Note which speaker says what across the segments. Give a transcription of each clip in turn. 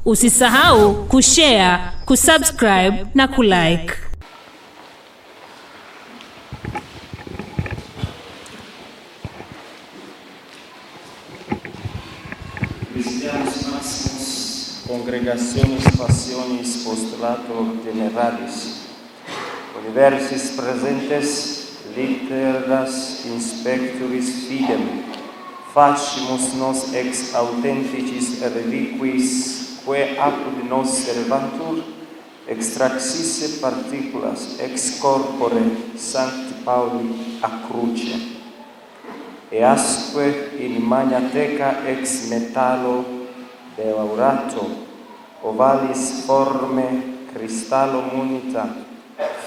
Speaker 1: Usisahau kushare, kusubscribe na kulike.
Speaker 2: Cristianos Maximus, Congregationis Passionis Postulato Generalis, Universis presentes, litteras inspectoris fidem, facimus nos ex authenticis reliquis, quae apud nos servantur, extraxisse particulas ex corpore Sancti Pauli a cruce, easque in magnateca ex metallo deaurato, ovalis forme cristallo munita,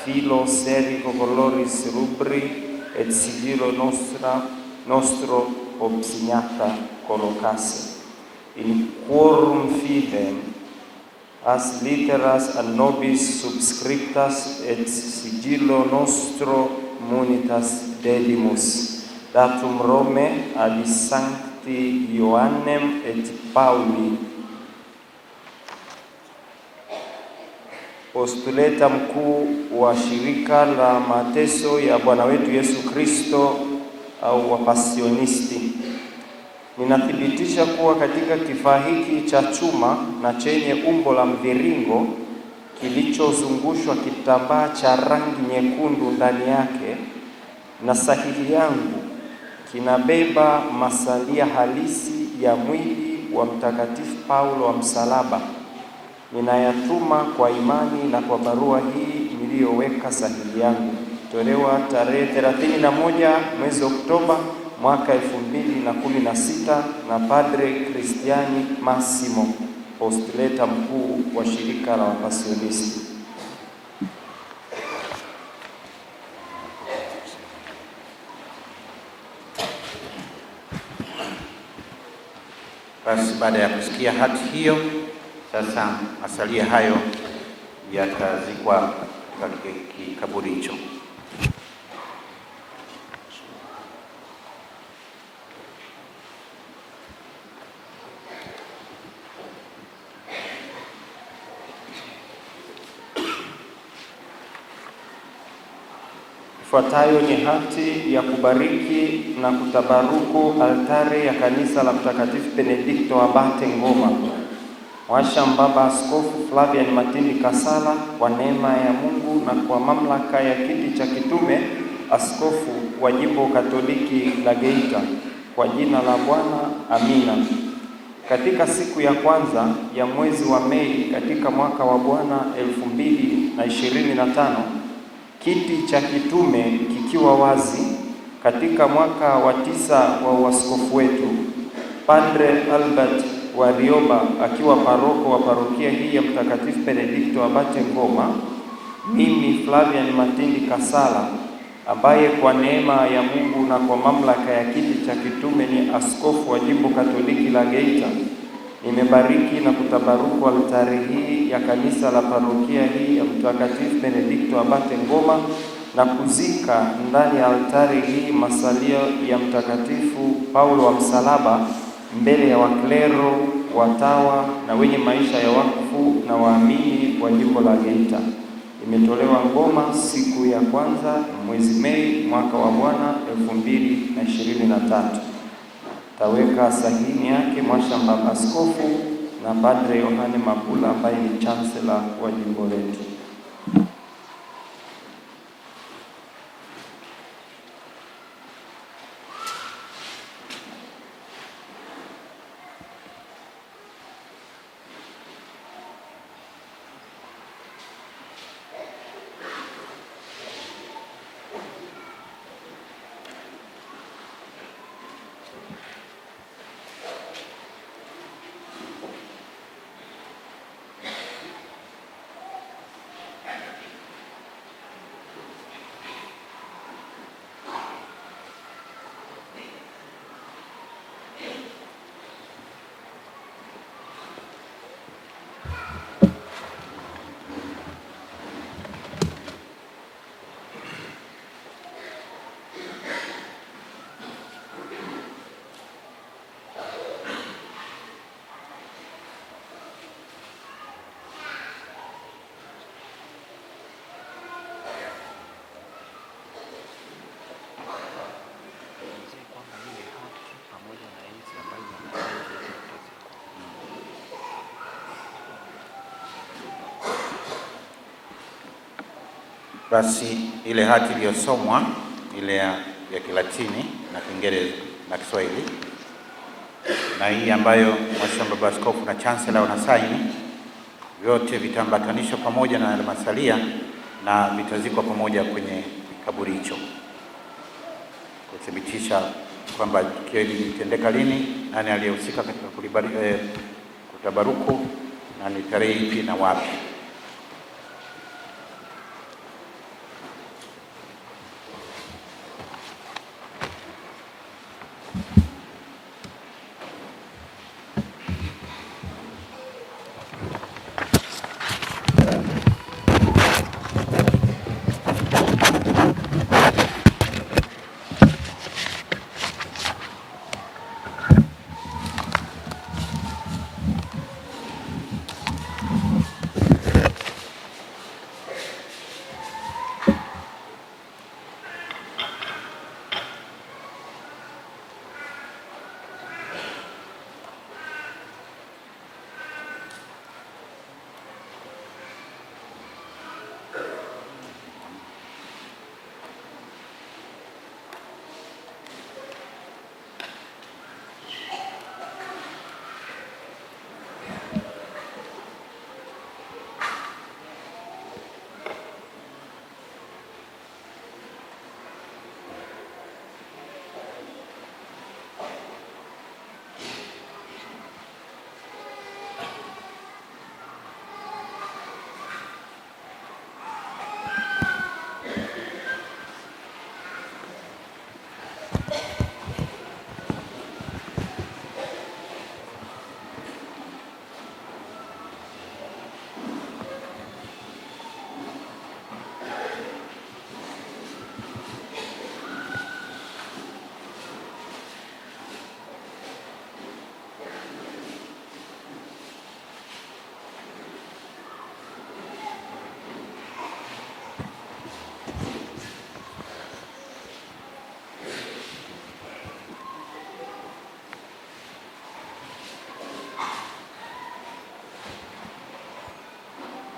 Speaker 2: filo serico coloris rubri, et sigillo nostro obsignata collocasse. In quorum fidem, as litteras a nobis subscriptas, et sigillo nostro munitas dedimus, datum Rome ad Sancti Ioannem et Pauli. Postuleta mkuu wa shirika la mateso ya Bwana wetu Yesu Kristo au wapasionisti. Ninathibitisha kuwa katika kifaa hiki cha chuma na chenye umbo la mviringo kilichozungushwa kitambaa cha rangi nyekundu ndani yake, na sahihi yangu kinabeba masalia halisi ya mwili wa Mtakatifu Paulo wa msalaba. Ninayatuma kwa imani na kwa barua hii niliyoweka sahihi yangu. Tolewa tarehe 31 mwezi Oktoba mwaka 2016 na Padre Cristiani Massimo, postuleta mkuu wa shirika la wapasionisti.
Speaker 3: Basi baada ya kusikia hati hiyo, sasa masalia hayo yatazikwa katika kikaburi hicho.
Speaker 2: Ifuatayo ni hati ya kubariki na kutabaruku altare ya kanisa la Mtakatifu Benedikto Abate Ngoma. Mwasha Baba Askofu Flavian Matindi Kasala, kwa neema ya Mungu na kwa mamlaka ya kiti cha kitume, askofu wa jimbo Katoliki la Geita, kwa jina la Bwana, amina. Katika siku ya kwanza ya mwezi wa Mei katika mwaka wa Bwana 2025, kiti cha kitume kikiwa wazi katika mwaka wa 9 wa uaskofu wetu, Padre Albert Warioba akiwa paroko wa parokia hii ya Mtakatifu Benedikto Abate Ngoma, mimi Flavian Matindi Kasala, ambaye kwa neema ya Mungu na kwa mamlaka ya kiti cha kitume ni askofu wa jimbo Katoliki la Geita, nimebariki na kutabaruku altare hii ya kanisa la parokia hii ya Mtakatifu Benedikto Abate Ngoma, na kuzika ndani ya altare hii masalio ya Mtakatifu Paulo wa msalaba mbele ya waklero, watawa na wenye maisha ya wakfu na waamini wa jimbo la Geita. Imetolewa Ngoma siku ya kwanza mwezi Mei mwaka wa Bwana 2023. Taweka sahini yake Mwasha Baba Askofu na Padre Yohane Mabula ambaye ni chancellor wa jimbo letu.
Speaker 3: basi ile hati iliyosomwa ile ya Kilatini na Kiingereza na Kiswahili na hii ambayo Mhashamu Baba Askofu na Chancellor wanasaini, vyote vitambatanishwa pamoja na masalia na vitazikwa pamoja kwenye kaburi hicho, kuthibitisha kwamba tukio hili litendeka lini, nani aliyehusika katika kutabaruku na ni tarehe ipi na wapi.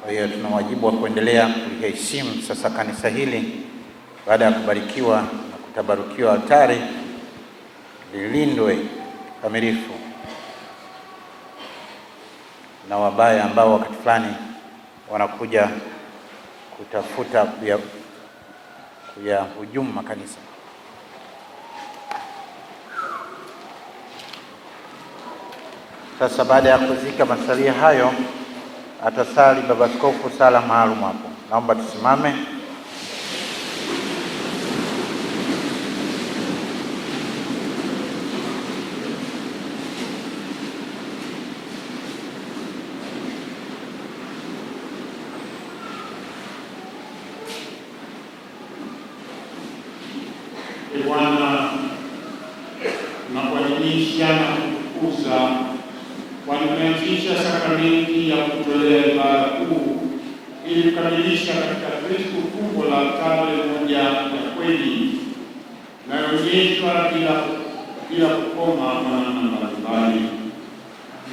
Speaker 3: Kwa hiyo tuna wajibu wa kuendelea kuliheshimu sasa kanisa hili baada ya kubarikiwa na kutabarukiwa altari, lilindwe kamilifu na wabaya ambao wakati fulani wanakuja kutafuta kuyahujumu makanisa. Sasa baada ya kuzika masalia hayo, atasali Baba Askofu sala maalum hapo. Naomba tusimame.
Speaker 4: Bwana, tunakuadhimisha na kukuza kwani tumeanzisha sakramenti ya kutolea ibada kuu ili kukamilisha katika Kristo fumbo la altare moja ya kweli inayoonyeshwa bila kukoma kwa namna mbalimbali.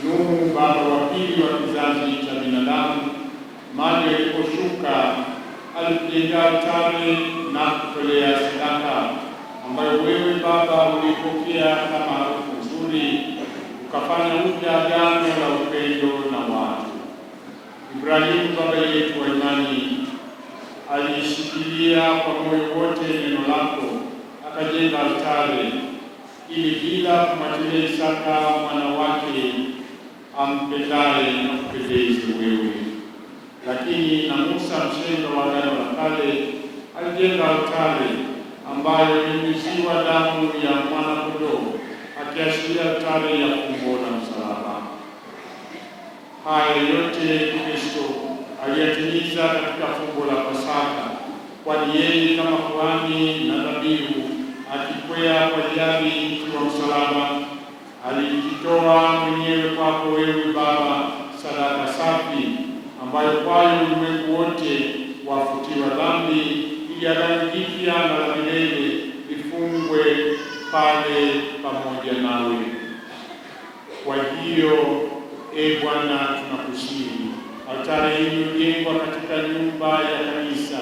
Speaker 4: Nuhu, baba wa pili wa kizazi cha binadamu, maji yaliposhuka alijenga altare na kutolea sadaka ambayo wewe Baba ulipokea kama harufu nzuri, ukafanya upya agano la upendo na watu. Ibrahimu baba yetu wa imani alishikilia kwa moyo wote neno lako, akajenga altare ili bila kumwachilia Isaka mwana wake ampendaye na kupendeze wewe. Lakini na Musa mshenga wa agano la kale alijenga altare ambayo ilinyunyiziwa damu ya mwana kondoo, akiashiria altare ya fumbo la msalaba. Haya yote Kristo aliyatimiza katika fumbo la Pasaka, kwani yeye kama kuhani na dhabihu akikwea kwa hiari mti wa msalaba alijitoa mwenyewe kwako wewe Baba, sadaka safi ambayo kwayo ulimwengu wote wafutiwa dhambi, ili agano jipya na la milele lifungwe pale pamoja nawe. Kwa hiyo Bwana, tunakusihi altare hii iliyojengwa katika nyumba ya kanisa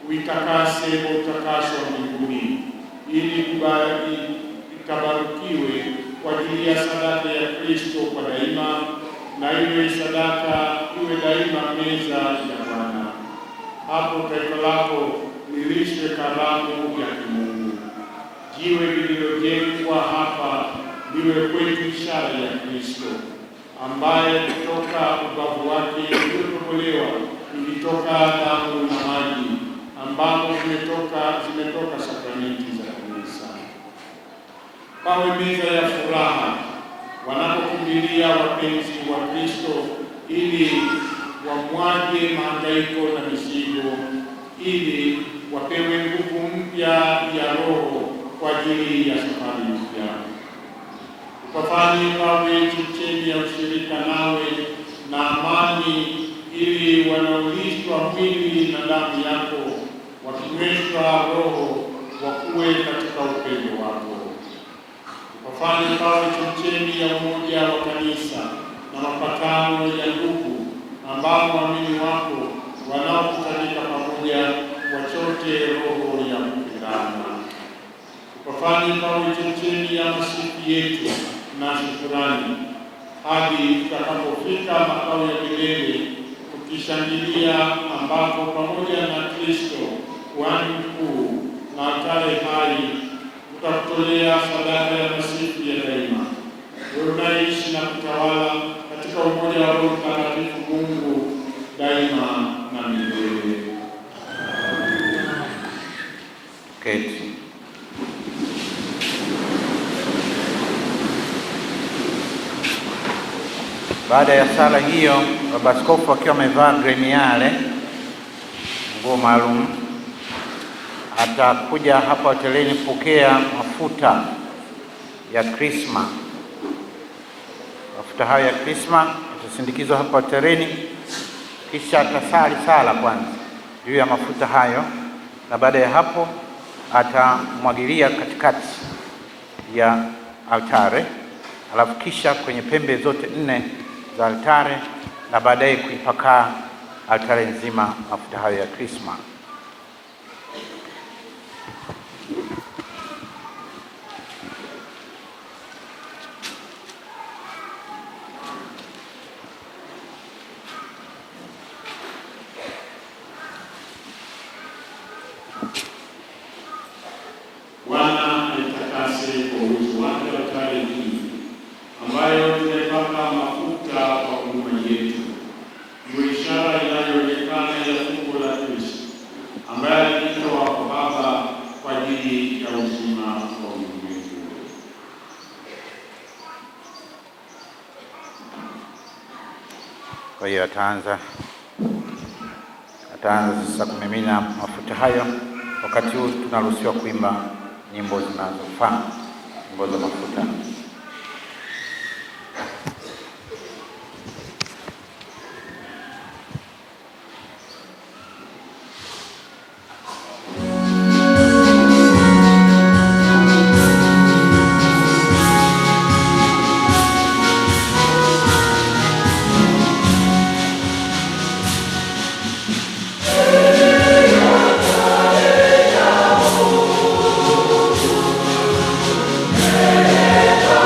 Speaker 4: uitakase kwa utakaso wa mbinguni, ili ikabarukiwe kwa ajili ya sadaka ya Kristo kwa daima, na ile sadaka iwe daima meza ya Bwana. Hapo taifa lako lilishwe karamu ya kimungu. Jiwe lililojengwa hapa liwe kwetu ishara ya Kristo, ambaye kutoka ubavu wake uliotobolewa ilitoka damu na maji, ambamo zimetoka sakramenti za kanisa. Pawe meza ya furaha wanapokimbilia wapenzi wa Kristo, ili wamwage mahangaiko na mizigo, ili wapewe nguvu mpya ya Roho kwa ajili ya safari mpya. Ukafanye pawe chemchemi ya ushirika nawe na amani, ili wanaolishwa mwili na damu yako wakinyweshwa Roho wakuwe katika upendo wako. Ukafanye pawe chemchemi ya umoja wa kanisa na mapatano ya ndugu, ambao waamini wako wanaokutanika pamoja wachote roho ya kupendana. Ukafanye pawe chemchemi ya masifu yetu na shukurani, hadi tutakapofika makao ya milele, tukishangilia, ambapo pamoja na Kristo kuhani mkuu na altare hai tutakutolea sadaka ya masifu ya daima. Wewe unaishi na kutawala katika umoja wa Roho Mtakatifu, Mungu daima na milele.
Speaker 3: Keti. Baada ya sala hiyo, Baba Askofu akiwa amevaa gremiale, nguo maalum, atakuja hapa hotelini kupokea mafuta ya Krisma. Mafuta hayo ya Krisma yatasindikizwa hapa hotelini, kisha atasali sala kwanza juu ya mafuta hayo, na baada ya hapo atamwagilia katikati ya altare, alafu kisha kwenye pembe zote 4 za altare, na baadaye kuipaka altare nzima mafuta hayo ya Krisma.
Speaker 4: Bwana aitakase kwa uwezo wake altare hii, ambayo tumepaka mafuta kwa huduma yetu, iwe ishara inayoonekana ya fumbo la Kristo, ambaye alitoa kwa Baba kwa ajili ya uzima wa ulimwengu.
Speaker 3: Kwa hiyo ataanza sasa kumimina mafuta hayo. Wakati huu tunaruhusiwa kuimba nyimbo zinazofaa, nyimbo za mafuta.
Speaker 5: Yeah.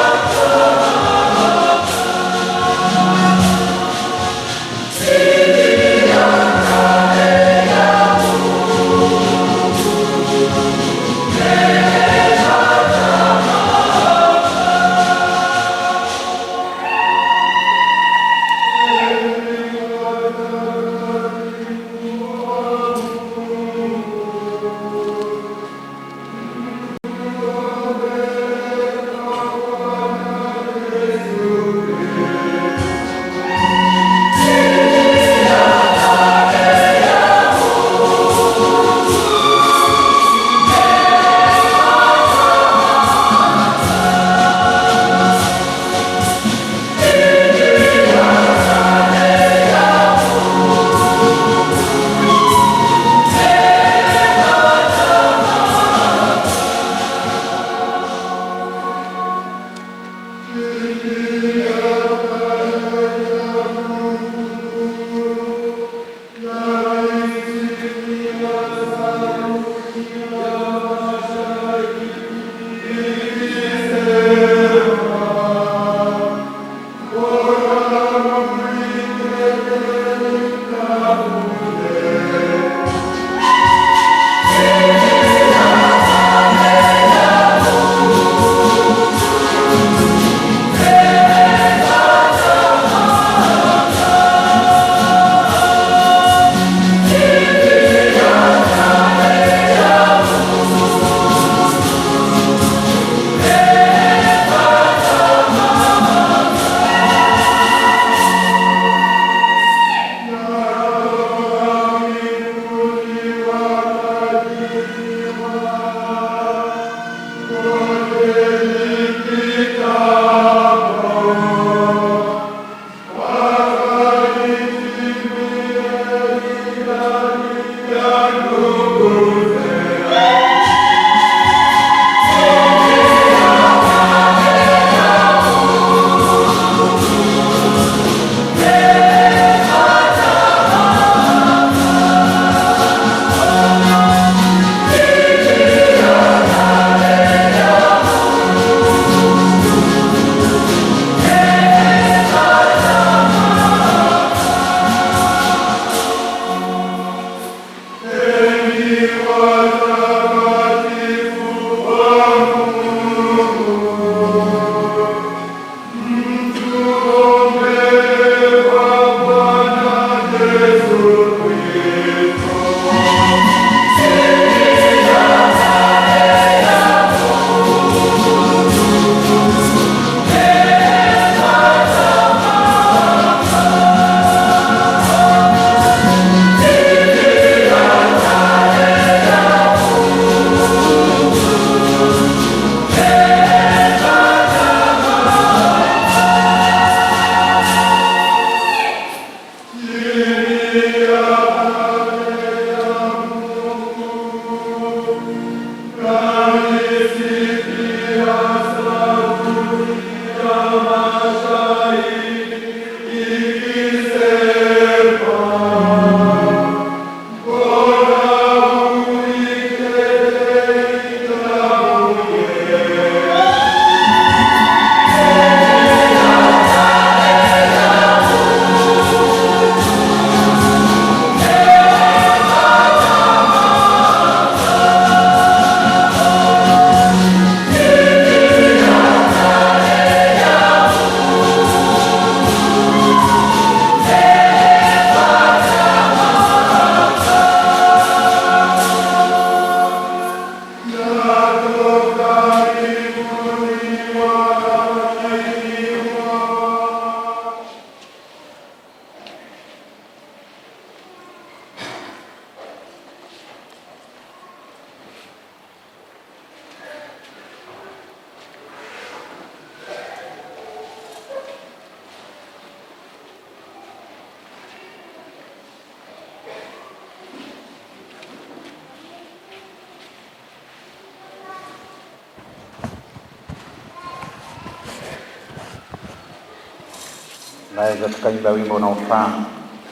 Speaker 3: Tunaweza tukaimba wimbo unaofaa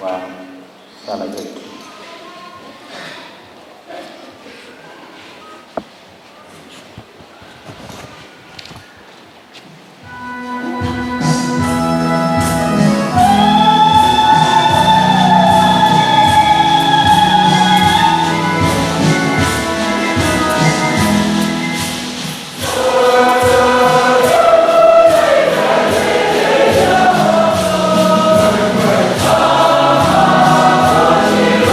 Speaker 3: wa sala zetu.
Speaker 5: Amen.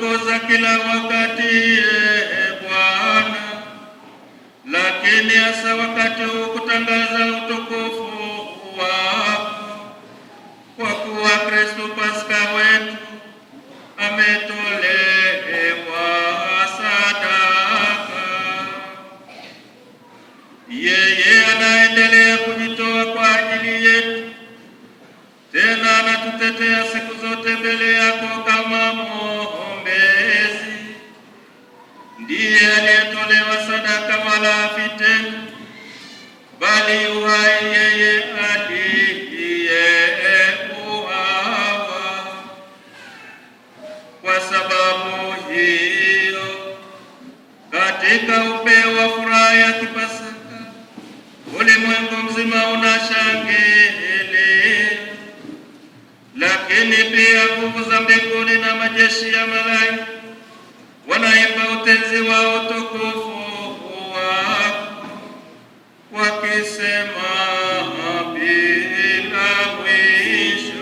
Speaker 5: kutuongoza kila wakati, Bwana, lakini hasa wakati huu kutangaza utukufu wako, kwa kuwa Kristo Pasaka wetu ametolewa sadaka. Yeye anaendelea kujitoa kwa ajili yetu, tena anatutetea siku zote mbele yako kama mwombezi. Ndiye aliyetolewa sadaka, wala hafi tena, bali uhai yeye aliyeuawa. Kwa sababu hiyo, katika upeo wa furaha ya Kipasaka, ulimwengu mzima unashangilia, lakini pia nguvu za mbinguni na majeshi ya malaika wanaimba utenzi wa utukufu wako, wakisema bila mwisho.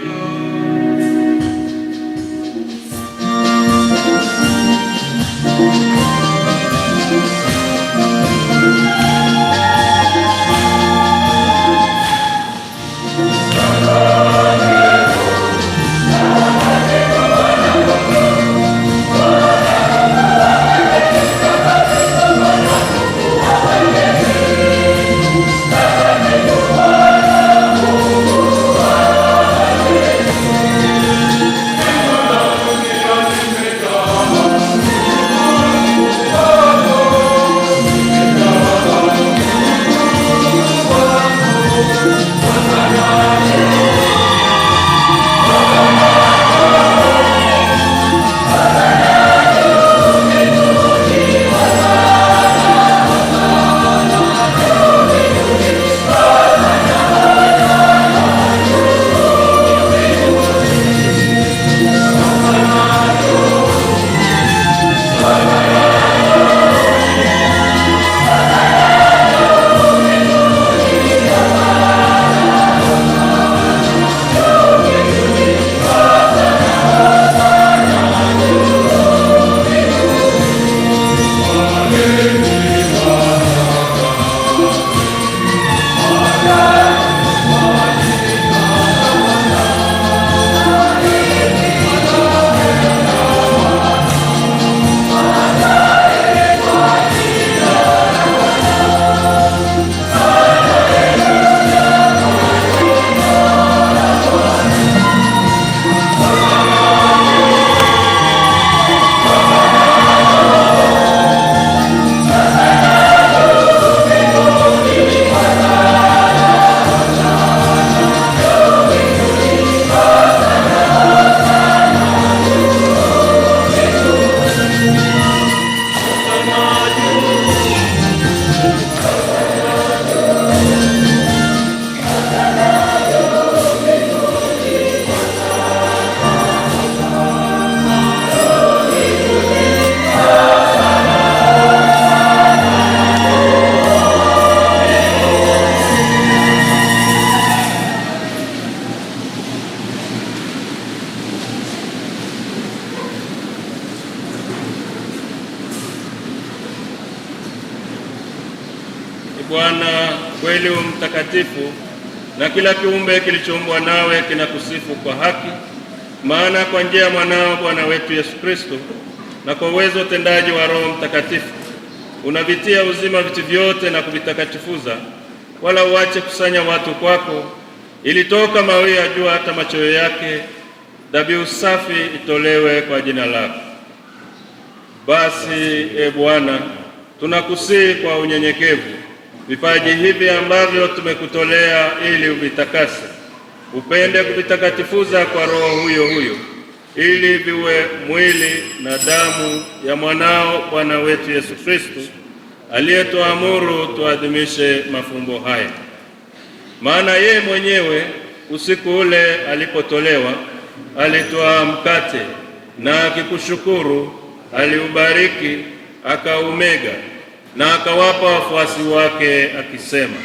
Speaker 4: Bwana kweli mtakatifu, na kila kiumbe kilichoumbwa nawe kinakusifu kwa haki, maana kwa njia ya mwanao Bwana wetu Yesu Kristo, na kwa uwezo utendaji wa Roho Mtakatifu, unavitia uzima vitu vyote na kuvitakatifuza, wala uache kusanya watu kwako, ili toka mawio ya jua hata machweo yake dhabihu safi itolewe kwa jina lako. Basi Bwana, tunakusihi kwa unyenyekevu vipaji hivi ambavyo tumekutolea ili uvitakase, upende kuvitakatifuza kwa Roho huyo huyo, ili viwe mwili na damu ya mwanao Bwana wetu Yesu Kristo, aliyetuamuru tuadhimishe mafumbo haya. Maana yeye mwenyewe usiku ule alipotolewa, alitwaa mkate na akikushukuru, aliubariki, akaumega na akawapa wafuasi wake akisema,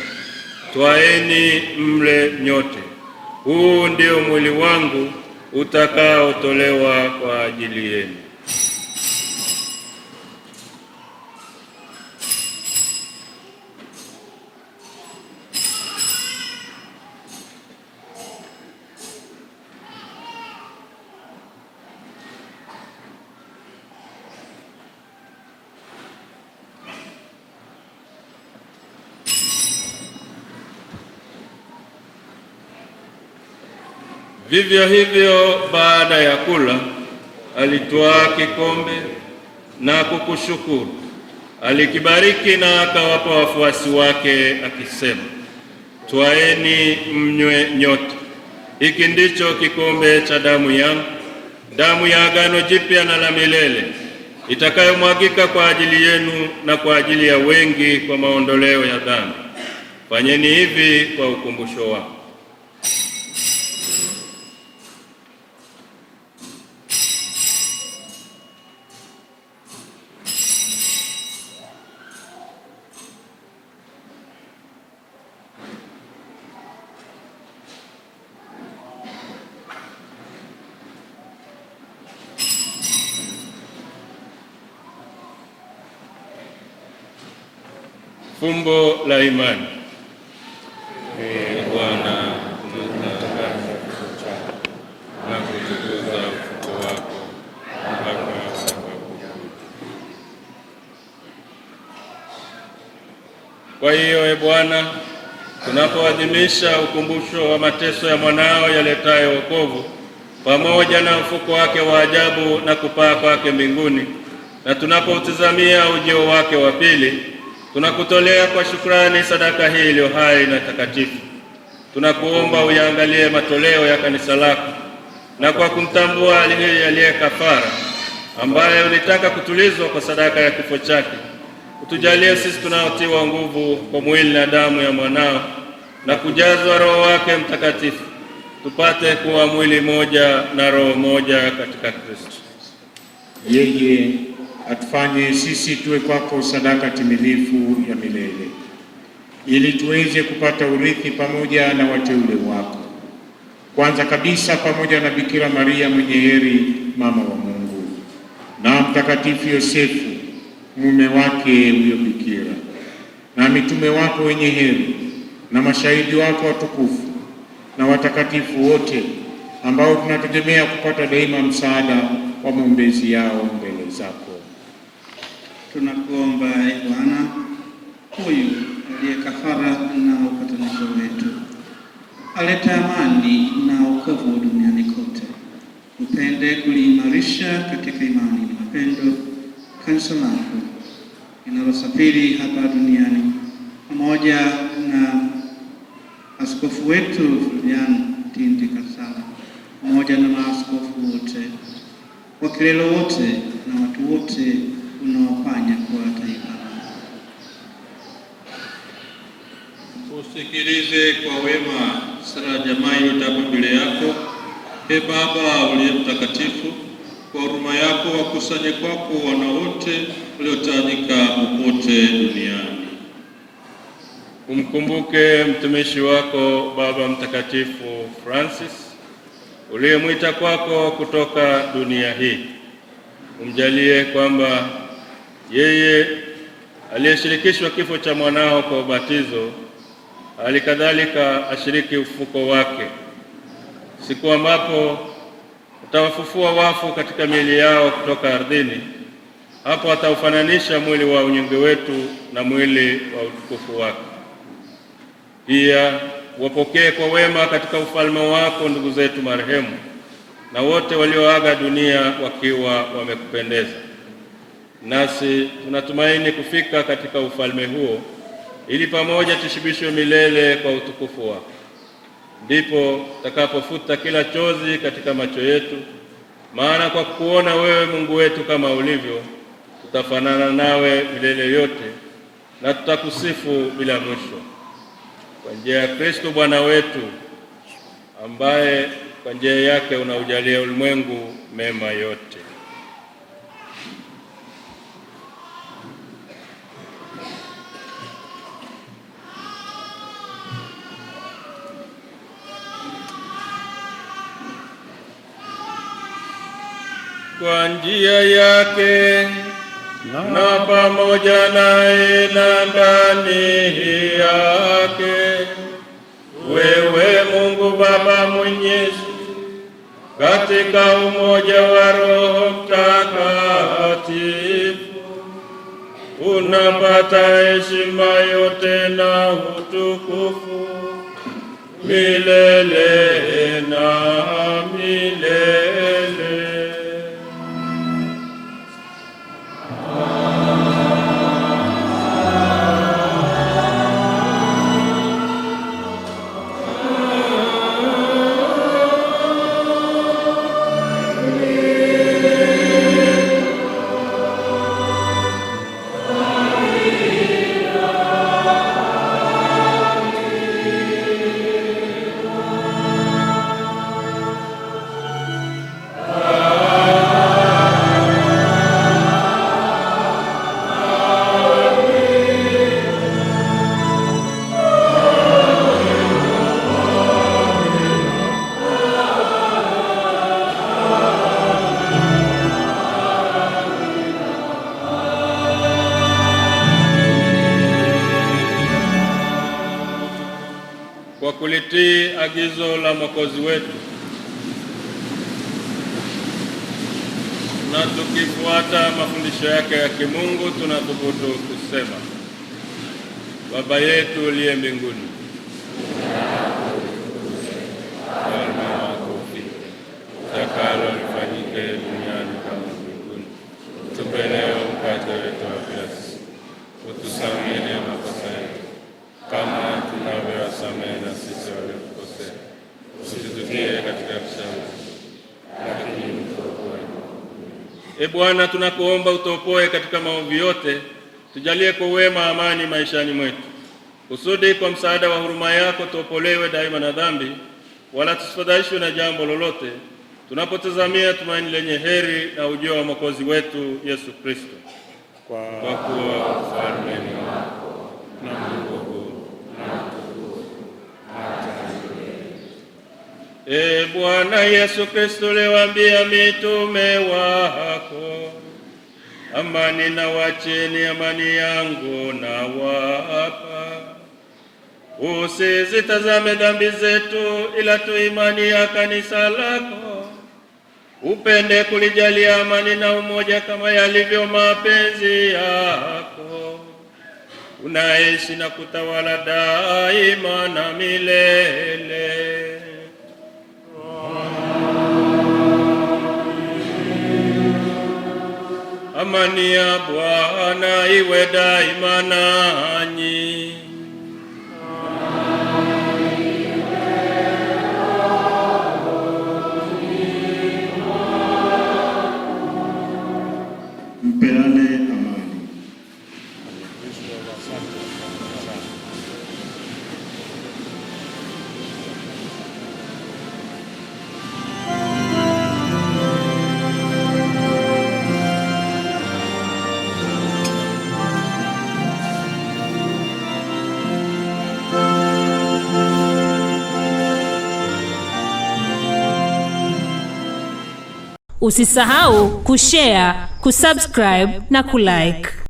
Speaker 4: twaeni mle nyote, huu ndio mwili wangu utakaotolewa kwa ajili yenu.
Speaker 6: Vivyo hivyo baada ya kula, alitwaa kikombe na kukushukuru, alikibariki na akawapa wafuasi wake akisema, "Twaeni mnywe nyote. Hiki ndicho kikombe cha damu yangu, damu ya agano jipya na la milele, itakayomwagika kwa ajili yenu na kwa ajili ya wengi kwa maondoleo ya dhambi. Fanyeni hivi kwa ukumbusho wangu." Fumbo la imani. Ee Bwana, tunatangaza kifo chako na kutukuza ufufuo wako mpaka utakapokuja. Kwa hiyo, Ee Bwana, tunapoadhimisha ukumbusho wa mateso ya mwanao yaletayo wokovu pamoja na ufufuo wake wa ajabu na kupaa kwake mbinguni, na tunapoutazamia ujio wake wa pili, tunakutolea kwa shukrani sadaka hii iliyo hai na takatifu. Tunakuomba uyaangalie matoleo ya kanisa lako, na kwa kumtambua aliye kafara ambaye ulitaka kutulizwa kwa sadaka ya kifo chake, utujalie sisi tunaotiwa nguvu kwa mwili na damu ya mwanao na kujazwa Roho wake Mtakatifu, tupate kuwa mwili moja na roho moja katika Kristo.
Speaker 4: Yeye atufanye sisi tuwe kwako sadaka timilifu ya milele, ili tuweze kupata urithi pamoja na wateule wako, kwanza kabisa pamoja na Bikira Maria mwenye heri, mama wa Mungu, na Mtakatifu Yosefu mume wake huyo bikira, na mitume wako wenye heri, na mashahidi wako watukufu, na watakatifu wote ambao tunategemea kupata daima msaada wa maombezi yao mbele zako.
Speaker 7: Tunakuomba, Ee Bwana, huyu aliye kafara na upatanisho wetu, alete amani na wokovu duniani kote. Upende kuliimarisha katika imani na mapendo kanisa lako linalosafiri hapa duniani, pamoja na askofu wetu Julian Tindi Kasala, pamoja na maaskofu wote, wakilelo wote na watu wote unaofanya kwa taifa.
Speaker 6: Usikilize kwa wema sala jamaa iliyotapo mbele yako. Ee Baba uliye mtakatifu, kwa huruma yako wakusanye kwako wana wote waliotawanyika popote duniani. Umkumbuke mtumishi wako Baba Mtakatifu Francis uliyemwita kwako kutoka dunia hii. Umjalie kwamba yeye aliyeshirikishwa kifo cha mwanao kwa ubatizo, halikadhalika ashiriki ufufuko wake, siku ambapo utawafufua wafu katika miili yao kutoka ardhini. Hapo ataufananisha mwili wa unyonge wetu na mwili wa utukufu wake. Pia wapokee kwa wema katika ufalme wako ndugu zetu marehemu na wote walioaga dunia wakiwa wamekupendeza. Nasi tunatumaini kufika katika ufalme huo, ili pamoja tushibishwe milele kwa utukufu wako. Ndipo takapofuta kila chozi katika macho yetu, maana kwa kuona wewe Mungu wetu kama ulivyo, tutafanana nawe milele yote na tutakusifu bila mwisho. Kwa njia ya Kristo Bwana wetu, ambaye kwa njia yake unaujalia ulimwengu mema yote. Kwa njia yake na pamoja naye na ndani yake, wewe Mungu Baba Mwenyezi, katika umoja wa Roho Mtakatifu, unapata heshima yote na utukufu milele na milele.
Speaker 8: Kwa kulitii agizo la Mwokozi wetu na tukifuata mafundisho yake ya kimungu, tunathubutu kusema: Baba yetu uliye mbinguni, ufalme wako ufike, utakalo lifanyike duniani kama mbinguni. Tupe leo mkate wetu wa kila siku, utusamehe makosa yetu kama tunavyowasamehe na sisi waliotukosea, usitutie katika kishawishi, lakini utuokoe. Ee Bwana, tunakuomba utuokoe katika maovu yote, tujalie kwa wema amani maishani mwetu, kusudi kwa msaada wa huruma yako tuopolewe daima na dhambi, wala tusifadhaishwe na jambo lolote, tunapotazamia tumaini lenye heri na ujio wa Mwokozi wetu Yesu Kristo. Kwa kuwa ufalme ni wako na nguvu na utukufu hata milele. Ee Bwana Yesu Kristo, uliwaambia mitume wako, amani na wacheni, amani yangu na wapa. Usizitazame dhambi zetu, ila tu imani ya kanisa lako. Upende kulijalia amani na umoja kama yalivyo mapenzi yako, unaishi na kutawala daima na milele. Amani ya Bwana iwe daima nanyi.
Speaker 9: Mpeane amani.
Speaker 1: Usisahau kushare, kusubscribe na kulike.